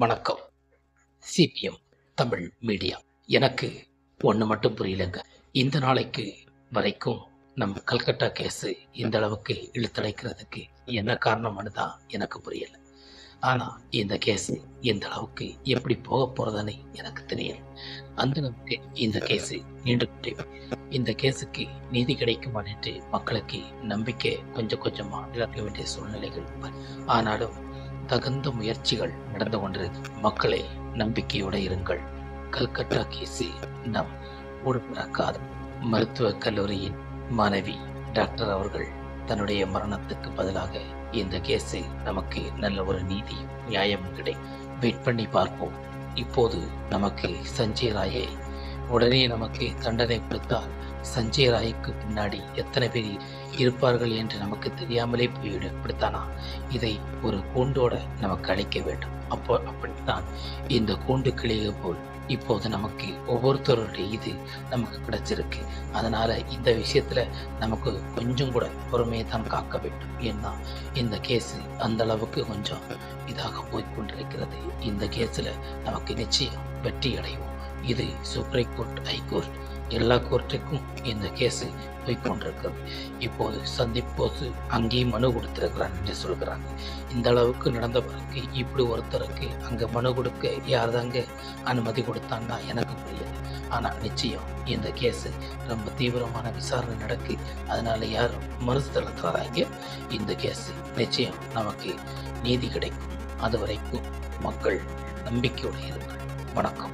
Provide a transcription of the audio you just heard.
வணக்கம். CPM Tamil media. எனக்கு ஒன்று மட்டும் புரியலைங்க. இந்த நாளைக்கு வரைக்கும் நம்ம கல்கட்டா கேஸு இந்த அளவுக்கு இழுத்தடைக்கிறதுக்கு என்ன காரணம்னு தான் எனக்கு புரியலை. ஆனால் இந்த கேஸு எந்த அளவுக்கு எப்படி போக போகிறதுன்னு எனக்கு தெரியல. அந்த அளவுக்கு இந்த கேஸு நீண்டுகிட்டே இந்த கேஸுக்கு நீதி கிடைக்குமான்னு மக்களுக்கு நம்பிக்கை கொஞ்சம் கொஞ்சமாக இழக்க வேண்டிய சூழ்நிலைகள். ஆனாலும் தகுந்த முயற்சிகள் நடந்து கொண்டிருக்கு. மக்களே, நம்பிக்கையோடு இருங்கள். கல்கட்டா கேஸு நம் ஊடுபிறக்காத மருத்துவக் கல்லூரியின் மாணவி டாக்டர் அவர்கள் தன்னுடைய மரணத்துக்கு பதிலாக இந்த கேஸு நமக்கு நல்ல ஒரு நீதி நியாயம் வெயிட் பண்ணி பார்ப்போம். இப்போது நமக்கு சஞ்சய் ராயை உடனே நமக்கு தண்டனை கொடுத்தால் சஞ்சய் ராய்க்கு பின்னாடி எத்தனை பேர் இருப்பார்கள் என்று நமக்கு தெரியாமலே போய்விடும். இப்படித்தானா இதை ஒரு கூண்டோட நமக்கு அளிக்க வேண்டும். அப்படித்தான் இந்த கூண்டு கிளியை போல் இப்போது நமக்கு ஒவ்வொருத்தருடைய இது நமக்கு கிடைச்சிருக்கு. அதனால இந்த விஷயத்துல நமக்கு கொஞ்சம் கூட பொறுமையை தான் காக்க வேண்டும். ஏன்னா இந்த கேஸு அந்த அளவுக்கு கொஞ்சம் இதாக போய்கொண்டிருக்கிறது. இந்த கேஸில் நமக்கு நிச்சயம் வெற்றி அடைவோம். இது சுப்ரீம் கோர்ட், ஹைகோர்ட், எல்லா கோர்ட்டுக்கும் இந்த கேஸு போய்கொண்டிருக்கிறது. இப்போது சந்தீப் போஸ் அங்கேயும் மனு கொடுத்திருக்கிறார் என்று சொல்கிறாங்க. இந்த அளவுக்கு நடந்த பிறகு இப்படி ஒருத்தருக்கு அங்கே மனு கொடுக்க யார் தாங்க அனுமதி கொடுத்தான்னா எனக்கு புரியாது. ஆனால் நிச்சயம் இந்த கேஸு ரொம்ப தீவிரமான விசாரணை நடக்கு. அதனால யாரும் மறுத்து தளர்த்துறாங்க. இந்த கேஸு நிச்சயம் நமக்கு நீதி கிடைக்கும். அது வரைக்கும் மக்கள் நம்பிக்கையோடு இருங்கள். வணக்கம்.